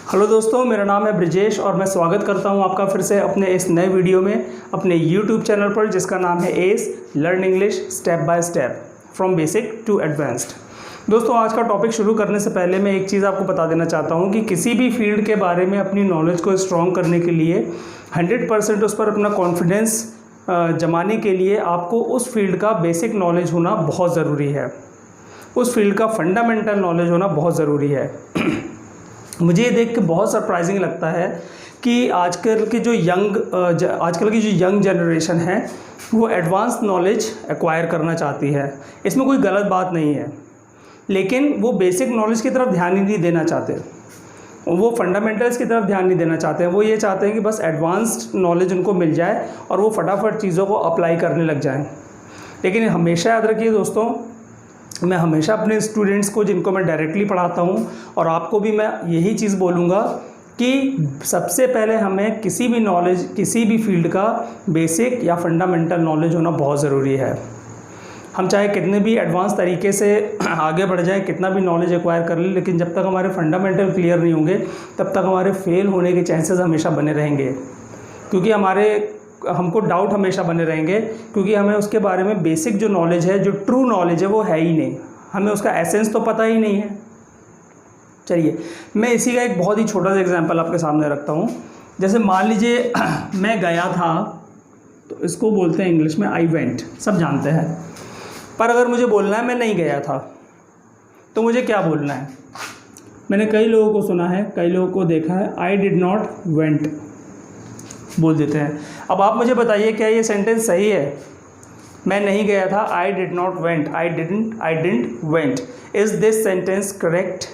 Hello दोस्तों, मेरा नाम है ब्रिजेश और मैं स्वागत करता हूं आपका फिर से अपने इस नए वीडियो में अपने यूट्यूब चैनल पर, जिसका नाम है S learn English step by step from basic to advanced. दोस्तों, आज का टॉपिक शुरू करने से पहले मैं एक चीज़ आपको बता देना चाहता हूं कि किसी भी फील्ड के बारे में अपनी नॉलेज को स्ट्रॉन्ग करने के लिए 100% उस पर अपना कॉन्फिडेंस जमाने के लिए आपको उस फील्ड का बेसिक नॉलेज होना बहुत ज़रूरी है। उस फील्ड का फंडामेंटल नॉलेज होना बहुत ज़रूरी है। मुझे ये देख के बहुत सरप्राइजिंग लगता है कि आजकल की जो यंग जनरेशन है वो एडवांस नॉलेज एक्वायर करना चाहती है। इसमें कोई गलत बात नहीं है, लेकिन वो बेसिक नॉलेज की तरफ ध्यान ही नहीं देना चाहते, वो फंडामेंटल्स की तरफ ध्यान नहीं देना चाहते हैं। वो ये चाहते हैं कि बस एडवांस्ड नॉलेज उनको मिल जाए और वो फटाफट चीज़ों को अप्लाई करने लग जाएं। लेकिन हमेशा याद रखिए दोस्तों, मैं हमेशा अपने स्टूडेंट्स को, जिनको मैं डायरेक्टली पढ़ाता हूँ, और आपको भी मैं यही चीज़ बोलूँगा कि सबसे पहले हमें किसी भी फील्ड का बेसिक या फंडामेंटल नॉलेज होना बहुत ज़रूरी है। हम चाहे कितने भी एडवांस तरीके से आगे बढ़ जाएं, कितना भी नॉलेज एक्वायर कर लें, लेकिन जब तक हमारे फंडामेंटल क्लियर नहीं होंगे तब तक हमारे फेल होने के चांसेस हमेशा बने रहेंगे, क्योंकि हमको डाउट हमेशा बने रहेंगे, क्योंकि हमें उसके बारे में बेसिक जो नॉलेज है, जो ट्रू नॉलेज है, वो है ही नहीं। हमें उसका एसेंस तो पता ही नहीं है। चलिए, मैं इसी का एक बहुत ही छोटा सा एग्जांपल आपके सामने रखता हूँ। जैसे मान लीजिए मैं गया था, तो इसको बोलते हैं इंग्लिश में आई वेंट, सब जानते हैं। पर अगर मुझे बोलना है मैं नहीं गया था, तो मुझे क्या बोलना है? मैंने कई लोगों को सुना है, कई लोगों को देखा है, आई डिड नॉट वेंट बोल देते हैं। अब आप मुझे बताइए, क्या ये सेंटेंस सही है? मैं नहीं गया था, I did not went, I didn't went. Is this sentence correct?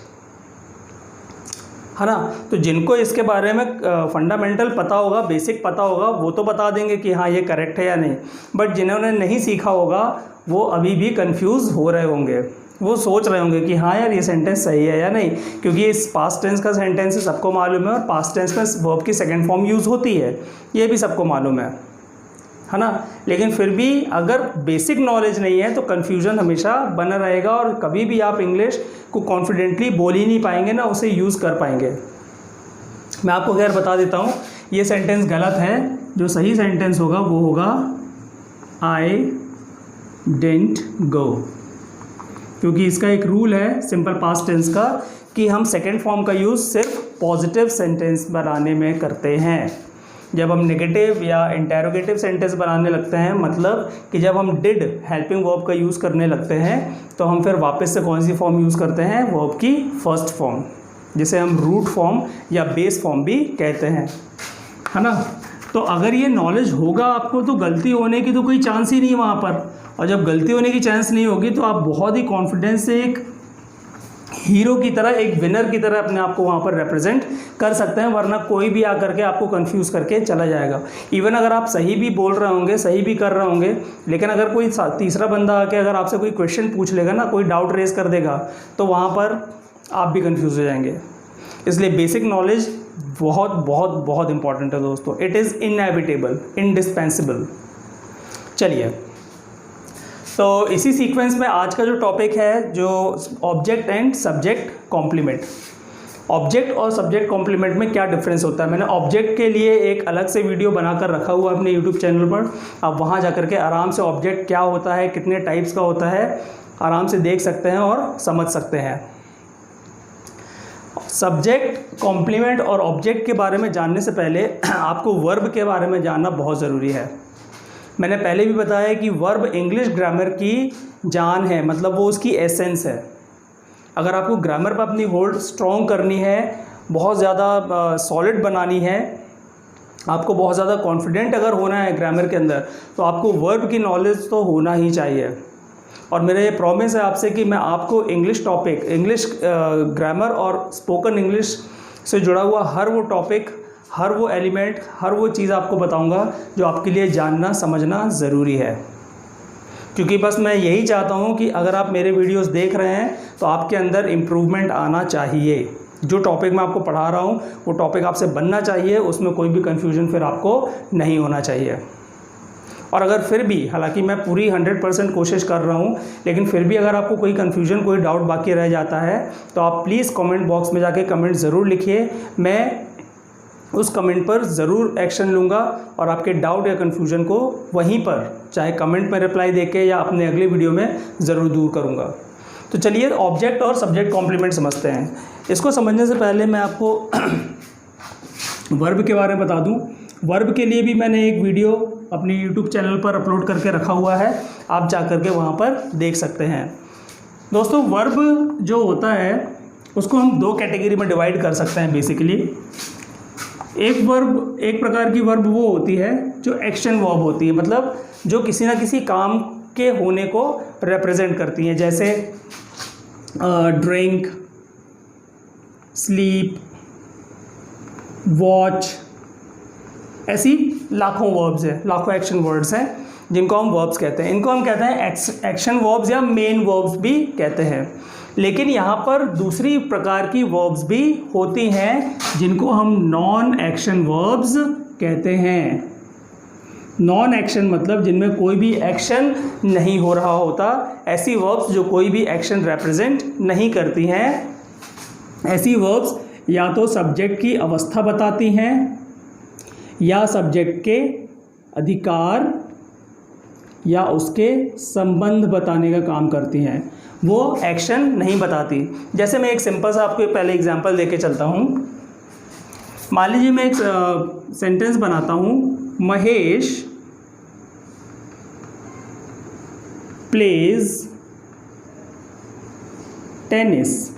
है ना? तो जिनको इसके बारे में फंडामेंटल पता होगा, बेसिक पता होगा, वो तो बता देंगे कि हाँ ये करेक्ट है या नहीं। बट जिन्होंने नहीं सीखा होगा वो अभी भी कंफ्यूज हो रहे होंगे, वो सोच रहे होंगे कि हाँ यार ये सेंटेंस सही है या नहीं, क्योंकि इस पास्ट टेंस का सेंटेंस सबको मालूम है और पास्ट टेंस में वर्ब की सेकंड फॉर्म यूज़ होती है, ये भी सबको मालूम है ना? लेकिन फिर भी अगर बेसिक नॉलेज नहीं है तो कन्फ्यूजन हमेशा बना रहेगा और कभी भी आप इंग्लिश को कॉन्फिडेंटली बोल ही नहीं पाएंगे, ना उसे यूज़ कर पाएंगे। मैं आपको खैर बता देता हूँ, ये सेंटेंस गलत है। जो सही सेंटेंस होगा वो होगा आई डिडंट गो, क्योंकि इसका एक रूल है सिंपल पास्ट टेंस का कि हम सेकेंड फॉर्म का यूज़ सिर्फ पॉजिटिव सेंटेंस बनाने में करते हैं। जब हम नेगेटिव या इंटेरोगेटिव सेंटेंस बनाने लगते हैं, मतलब कि जब हम डिड हेल्पिंग वर्ब का यूज़ करने लगते हैं, तो हम फिर वापस से कौन सी फॉर्म यूज़ करते हैं? वर्ब की फर्स्ट फॉर्म, जिसे हम रूट फॉर्म या बेस फॉर्म भी कहते हैं, है ना? तो अगर ये नॉलेज होगा आपको, तो गलती होने की तो कोई चांस ही नहीं वहाँ पर। और जब गलती होने की चांस नहीं होगी तो आप बहुत ही कॉन्फिडेंस से एक हीरो की तरह, एक विनर की तरह अपने आप को वहाँ पर रिप्रेजेंट कर सकते हैं, वरना कोई भी आकर के आपको कंफ्यूज करके चला जाएगा। इवन अगर आप सही भी बोल रहे होंगे, सही भी कर रहे होंगे, लेकिन अगर कोई तीसरा बंदा आके अगर आपसे कोई क्वेश्चन पूछ लेगा ना, कोई डाउट रेज कर देगा, तो वहाँ पर आप भी कंफ्यूज हो जाएंगे। इसलिए बेसिक नॉलेज बहुत बहुत बहुत इंपॉर्टेंट है दोस्तों। It is inevitable, indispensable. चलिए, तो इसी सीक्वेंस में आज का जो टॉपिक है, जो object and subject complement. Object और सब्जेक्ट कॉम्प्लीमेंट में क्या डिफरेंस होता है, मैंने ऑब्जेक्ट के लिए एक अलग से वीडियो बनाकर रखा हुआ है अपने यूट्यूब चैनल पर। आप वहाँ जाकर के आराम से ऑब्जेक्ट क्या होता है, कितने टाइप्स का होता है, आराम से देख सकते हैं और समझ सकते हैं। सब्जेक्ट, कॉम्प्लीमेंट और ऑब्जेक्ट के बारे में जानने से पहले आपको वर्ब के बारे में जानना बहुत ज़रूरी है। मैंने पहले भी बताया कि वर्ब इंग्लिश ग्रामर की जान है, मतलब वो उसकी एसेंस है। अगर आपको ग्रामर पर अपनी होल्ड स्ट्रॉन्ग करनी है, बहुत ज़्यादा सॉलिड बनानी है, आपको बहुत ज़्यादा कॉन्फिडेंट अगर होना है ग्रामर के अंदर, तो आपको वर्ब की नॉलेज तो होना ही चाहिए। और मेरा ये प्रॉमिस है आपसे कि मैं आपको इंग्लिश टॉपिक, इंग्लिश ग्रामर और स्पोकन इंग्लिश से जुड़ा हुआ हर वो टॉपिक, हर वो एलिमेंट, हर वो चीज़ आपको बताऊंगा जो आपके लिए जानना समझना ज़रूरी है। क्योंकि बस मैं यही चाहता हूं कि अगर आप मेरे वीडियोस देख रहे हैं तो आपके अंदर इम्प्रूवमेंट आना चाहिए। जो टॉपिक मैं आपको पढ़ा रहा हूं वो टॉपिक आपसे बनना चाहिए, उसमें कोई भी कन्फ्यूजन फिर आपको नहीं होना चाहिए। और अगर फिर भी, हालांकि मैं पूरी 100% कोशिश कर रहा हूँ, लेकिन फिर भी अगर आपको कोई कन्फ्यूजन, कोई डाउट बाकी रह जाता है तो आप प्लीज़ कमेंट बॉक्स में जाके कमेंट ज़रूर लिखिए। मैं उस कमेंट पर ज़रूर एक्शन लूँगा और आपके डाउट या कन्फ्यूजन को वहीं पर, चाहे कमेंट में रिप्लाई देके या अपने अगले वीडियो में ज़रूर दूर करूँगा। तो चलिए ऑब्जेक्ट और सब्जेक्ट कॉम्प्लीमेंट समझते हैं। इसको समझने से पहले मैं आपको वर्ब के बारे में बता दूं। वर्ब के लिए भी मैंने एक वीडियो अपनी यूट्यूब चैनल पर अपलोड करके रखा हुआ है, आप जा कर के वहाँ पर देख सकते हैं। दोस्तों, वर्ब जो होता है उसको हम दो कैटेगरी में डिवाइड कर सकते हैं बेसिकली। एक प्रकार की वर्ब वो होती है जो एक्शन वर्ब होती है, मतलब जो किसी ना किसी काम के होने को रिप्रेजेंट करती हैं, जैसे ड्रिंक, स्लीप, वॉच, ऐसी लाखों वर्ब्स हैं, लाखों एक्शन वर्ड्स हैं जिनको हम वर्ब्स कहते हैं। इनको हम कहते हैं एक्शन वर्ब्स या मेन वर्ब्स भी कहते हैं। लेकिन यहाँ पर दूसरी प्रकार की वर्ब्स भी होती हैं जिनको हम नॉन एक्शन वर्ब्स कहते हैं। नॉन एक्शन मतलब जिनमें कोई भी एक्शन नहीं हो रहा होता, ऐसी वर्ब्स जो कोई भी एक्शन रिप्रेजेंट नहीं करती हैं। ऐसी वर्ब्स या तो सब्जेक्ट की अवस्था बताती हैं या सब्जेक्ट के अधिकार या उसके संबंध बताने का काम करती हैं, वो एक्शन नहीं बताती। जैसे मैं एक सिंपल सा आपको पहले एग्जांपल देके चलता हूँ। मान लीजिए मैं एक सेंटेंस बनाता हूँ, Mahesh plays tennis.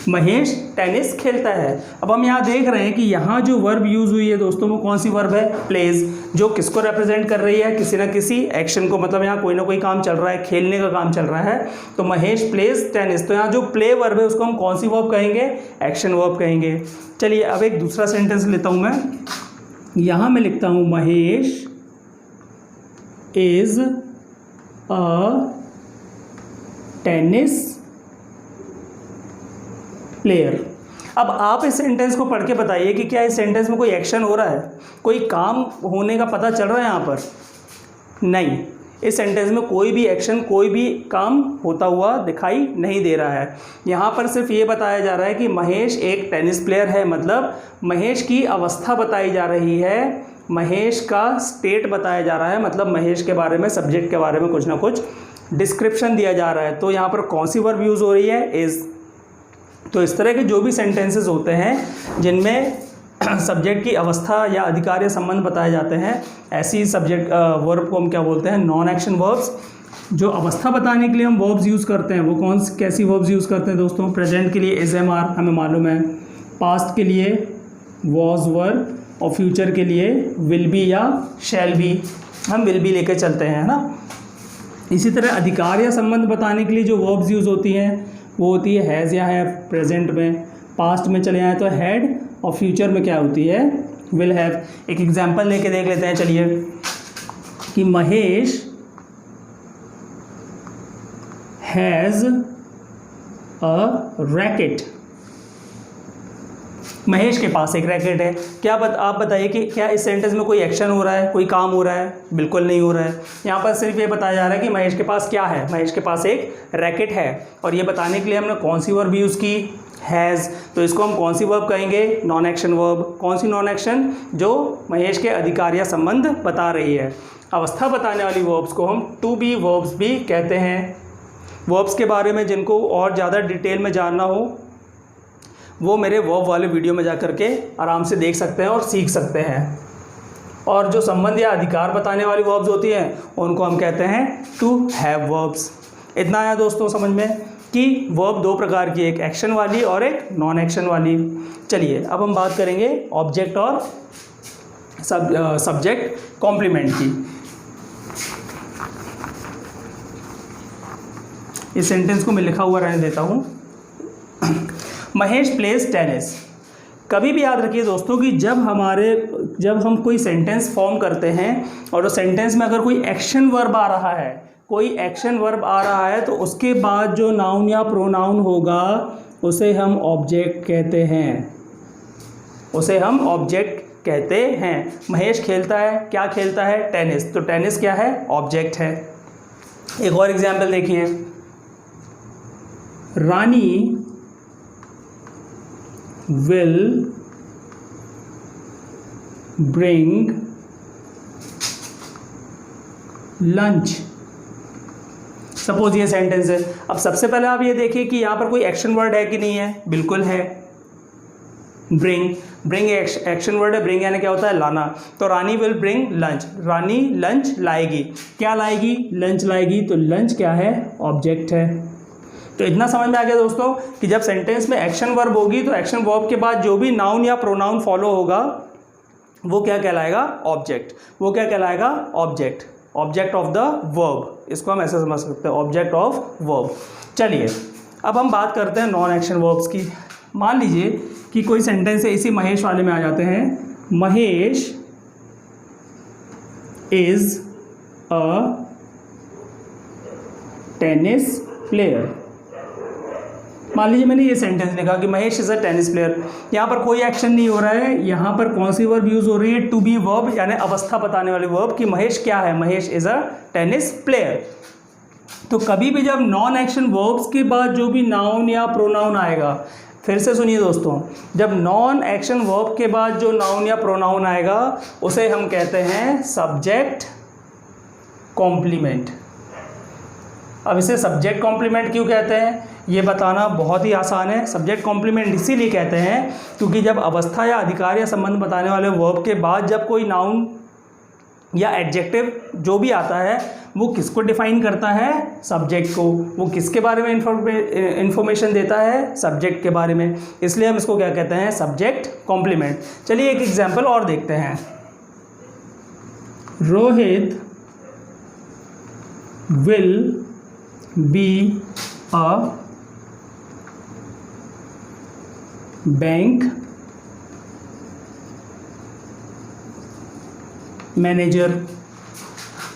Mahesh tennis खेलता है। अब हम यहाँ देख रहे हैं कि यहाँ जो वर्ब यूज़ हुई है दोस्तों, वो कौन सी वर्ब है? प्लेज, जो किसको रिप्रेजेंट कर रही है? किसी ना किसी एक्शन को, मतलब यहाँ कोई ना कोई काम चल रहा है, खेलने का काम चल रहा है। तो महेश प्लेज टेनिस, तो यहाँ जो प्ले वर्ब है उसको हम कौन सी वर्ब कहेंगे? एक्शन वर्ब कहेंगे। चलिए अब एक दूसरा सेंटेंस लेता हूँ मैं। यहाँ मैं लिखता हूँ Mahesh is a tennis player. अब आप इस सेंटेंस को पढ़ के बताइए कि क्या इस सेंटेंस में कोई एक्शन हो रहा है, कोई काम होने का पता चल रहा है यहाँ पर? नहीं, इस सेंटेंस में कोई भी एक्शन, कोई भी काम होता हुआ दिखाई नहीं दे रहा है। यहाँ पर सिर्फ ये बताया जा रहा है कि महेश एक टेनिस प्लेयर है, मतलब महेश की अवस्था बताई जा रही है, महेश का स्टेट बताया जा रहा है, मतलब महेश के बारे में, सब्जेक्ट के बारे में कुछ ना कुछ डिस्क्रिप्शन दिया जा रहा है। तो यहाँ पर कौन सी वर्ब यूज़ हो रही है? इज़। तो इस तरह के जो भी सेंटेंसेस होते हैं जिनमें सब्जेक्ट की अवस्था या अधिकार या संबंध बताए जाते हैं, ऐसी सब्जेक्ट वर्ब को हम क्या बोलते हैं? Non action verbs. जो अवस्था बताने के लिए हम वर्ब्स यूज़ करते हैं वो कैसी वर्ब्स यूज़ करते हैं दोस्तों? प्रेजेंट के लिए इज एम आर, हमें मालूम है। पास्ट के लिए वॉज वर, और फ्यूचर के लिए विल बी या शैल बी, हम विल बी लेके चलते हैं, है ना। इसी तरह अधिकार या संबंध बताने के लिए जो वर्ब्स यूज़ होती हैं वो होती है हैज़ या हैव। प्रेजेंट में, पास्ट में चले आए तो हैड, और फ्यूचर में क्या होती है? Will have. एक एग्जांपल लेके देख लेते हैं चलिए, कि Mahesh has a racket. Mahesh के पास एक रैकेट है। क्या आप बताइए कि क्या इस सेंटेंस में कोई एक्शन हो रहा है, कोई काम हो रहा है? बिल्कुल नहीं हो रहा है। यहाँ पर सिर्फ ये बताया जा रहा है कि महेश के पास क्या है? महेश के पास एक रैकेट है। और ये बताने के लिए हमने कौन सी वर्ब यूज़ की? हैज़। तो इसको हम कौन सी वर्ब कहेंगे? Non action verb. कौन सी नॉन एक्शन? जो महेश के अधिकार या संबंध बता रही है। अवस्था बताने वाली वर्ब्स को हम टू बी वर्ब्स भी कहते हैं। वर्ब्स के बारे में जिनको और ज़्यादा डिटेल में जानना हो वो मेरे वर्ब वाले वीडियो में जा कर के आराम से देख सकते हैं और सीख सकते हैं। और जो संबंध या अधिकार बताने वाली वर्ब्स होती हैं उनको हम कहते हैं टू हैव वर्ब्स। इतना आया दोस्तों समझ में कि वर्ब दो प्रकार की, एक एक्शन वाली और एक नॉन एक्शन वाली। चलिए अब हम बात करेंगे ऑब्जेक्ट और सब्जेक्ट कॉम्प्लीमेंट की। इस सेंटेंस को मैं लिखा हुआ रहने देता हूँ। Mahesh plays tennis. कभी भी याद रखिए दोस्तों कि जब हम कोई सेंटेंस फॉर्म करते हैं और उस सेंटेंस में अगर कोई एक्शन वर्ब आ रहा है, तो उसके बाद जो नाउन या प्रोनाउन होगा उसे हम ऑब्जेक्ट कहते हैं। कहते हैं। महेश खेलता है, क्या खेलता है? टेनिस। तो टेनिस क्या है? ऑब्जेक्ट है। एक और एग्जाम्पल देखिए, रानी विल ब्रिंग लंच। सपोज ये सेंटेंस है। अब सबसे पहले आप ये देखिए कि यहाँ पर कोई एक्शन वर्ड है कि नहीं है? बिल्कुल है, ब्रिंग। ब्रिंग एक्शन वर्ड है, ब्रिंग यानी क्या होता है? लाना। तो Rani will bring lunch, Rani lunch लाएगी। क्या लाएगी? लंच लाएगी। तो लंच क्या है? ऑब्जेक्ट है। तो इतना समझ में आ गया दोस्तों कि जब सेंटेंस में एक्शन वर्ब होगी तो एक्शन वर्ब के बाद जो भी नाउन या प्रोनाउन फॉलो होगा वो क्या कहलाएगा? ऑब्जेक्ट। वो क्या कहलाएगा? Object. Object of the verb, इसको हम ऐसे समझ सकते हैं, ऑब्जेक्ट ऑफ वर्ब। चलिए अब हम बात करते हैं नॉन एक्शन वर्ब्स की। मान लीजिए कि कोई सेंटेंस है, इसी महेश वाले में आ जाते हैं। Mahesh is a tennis player. मान लीजिए मैंने ये सेंटेंस लिखा कि Mahesh is a tennis player. यहाँ पर कोई एक्शन नहीं हो रहा है, यहाँ पर कौन सी वर्ब यूज हो रही है? टू बी वर्ब, यानी अवस्था बताने वाली वर्ब कि महेश क्या है? Mahesh is a tennis player. तो कभी भी जब नॉन एक्शन वर्ब्स के बाद जो भी नाउन या प्रोनाउन आएगा, फिर से सुनिए दोस्तों, जब नॉन एक्शन वर्ब के बाद जो नाउन या प्रोनाउन आएगा उसे हम कहते हैं सब्जेक्ट कॉम्प्लीमेंट। अब इसे सब्जेक्ट कॉम्प्लीमेंट क्यों कहते हैं ये बताना बहुत ही आसान है। सब्जेक्ट कॉम्प्लीमेंट इसीलिए कहते हैं क्योंकि जब अवस्था या अधिकार या संबंध बताने वाले वर्ब के बाद जब कोई नाउन या एडजेक्टिव जो भी आता है वो किसको डिफाइन करता है? सब्जेक्ट को। वो किसके बारे में इंफॉर्मेशन देता है? सब्जेक्ट के बारे में। इसलिए हम इसको क्या कहते हैं? Subject complement. चलिए एक एग्जाम्पल और देखते हैं। Rohit will be a bank manager.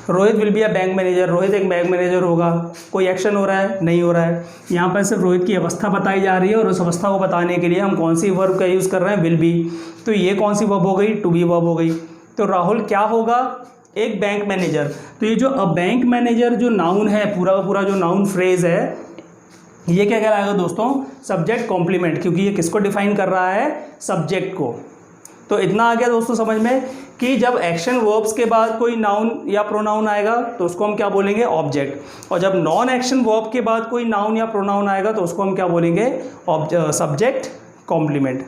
Rohit will be a bank manager. Rohit एक बैंक मैनेजर होगा। कोई एक्शन हो रहा है? नहीं हो रहा है। यहाँ पर सिर्फ रोहित की अवस्था बताई जा रही है और उस अवस्था को बताने के लिए हम कौन सी वर्ब का यूज़ कर रहे हैं? Will be. तो ये कौन सी वर्ब हो गई? टू बी वर्ब हो गई। तो राहुल क्या होगा? एक बैंक मैनेजर। तो ये जो अ बैंक मैनेजर जो नाउन है, पूरा का पूरा जो नाउन फ्रेज है, ये क्या कहलाएगा दोस्तों? सब्जेक्ट कॉम्प्लीमेंट, क्योंकि ये किसको डिफाइन कर रहा है? सब्जेक्ट को। तो इतना आ गया दोस्तों समझ में कि जब एक्शन वर्ब्स के बाद कोई नाउन या प्रोनाउन आएगा तो उसको हम क्या बोलेंगे? ऑब्जेक्ट। और जब नॉन एक्शन वर्ब के बाद कोई नाउन या प्रोनाउन आएगा तो उसको हम क्या बोलेंगे? Subject complement.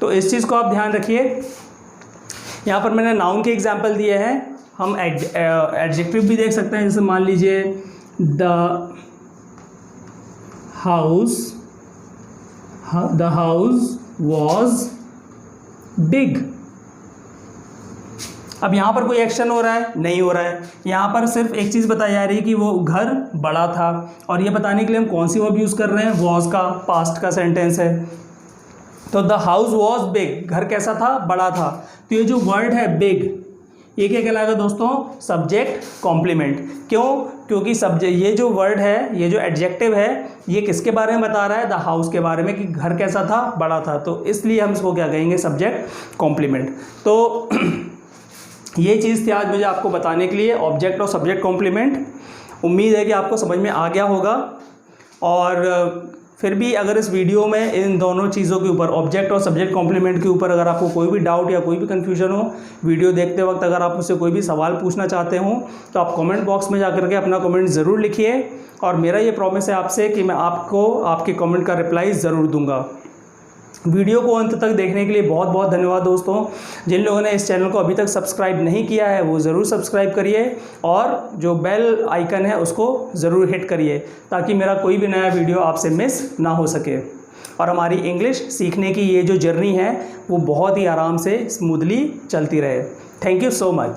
तो इस चीज़ को आप ध्यान रखिए। यहाँ पर मैंने नाउन के एग्जाम्पल दिए हैं, हम एडजेक्टिव भी देख सकते हैं। जैसे मान लीजिए द हाउस वॉज बिग। अब यहाँ पर कोई एक्शन हो रहा है? नहीं हो रहा है। यहाँ पर सिर्फ एक चीज़ बताई जा रही है कि वो घर बड़ा था, और ये बताने के लिए हम कौन सी वर्ब यूज़ कर रहे हैं? वॉज का पास्ट का सेंटेंस है। तो द हाउस वॉज बिग, घर कैसा था? बड़ा था। तो ये जो वर्ड है बिग, ये क्या कहलाएगा दोस्तों? Subject complement. क्यों? क्योंकि सब्जेक्ट, ये जो वर्ड है, ये जो एडजेक्टिव है, ये किसके बारे में बता रहा है? द हाउस के बारे में, कि घर कैसा था? बड़ा था। तो इसलिए हम इसको क्या कहेंगे? Subject complement. तो ये चीज़ थी आज मुझे आपको बताने के लिए, ऑब्जेक्ट और सब्जेक्ट कॉम्प्लीमेंट। उम्मीद है कि आपको समझ में आ गया होगा। और फिर भी अगर इस वीडियो में इन दोनों चीज़ों के ऊपर, ऑब्जेक्ट और सब्जेक्ट कॉम्प्लीमेंट के ऊपर, अगर आपको कोई भी डाउट या कोई भी कन्फ्यूजन हो, वीडियो देखते वक्त अगर आप मुझसे कोई भी सवाल पूछना चाहते हो तो आप कमेंट बॉक्स में जाकर के अपना कमेंट ज़रूर लिखिए। और मेरा ये प्रॉमिस है आपसे कि मैं आपको आपके कमेंट का रिप्लाई ज़रूर दूंगा। वीडियो को अंत तक देखने के लिए बहुत बहुत धन्यवाद दोस्तों। जिन लोगों ने इस चैनल को अभी तक सब्सक्राइब नहीं किया है वो ज़रूर सब्सक्राइब करिए, और जो बेल आइकन है उसको ज़रूर हिट करिए ताकि मेरा कोई भी नया वीडियो आपसे मिस ना हो सके। और हमारी इंग्लिश सीखने की ये जो जर्नी है वो बहुत ही आराम से स्मूथली चलती रहे। Thank you so much.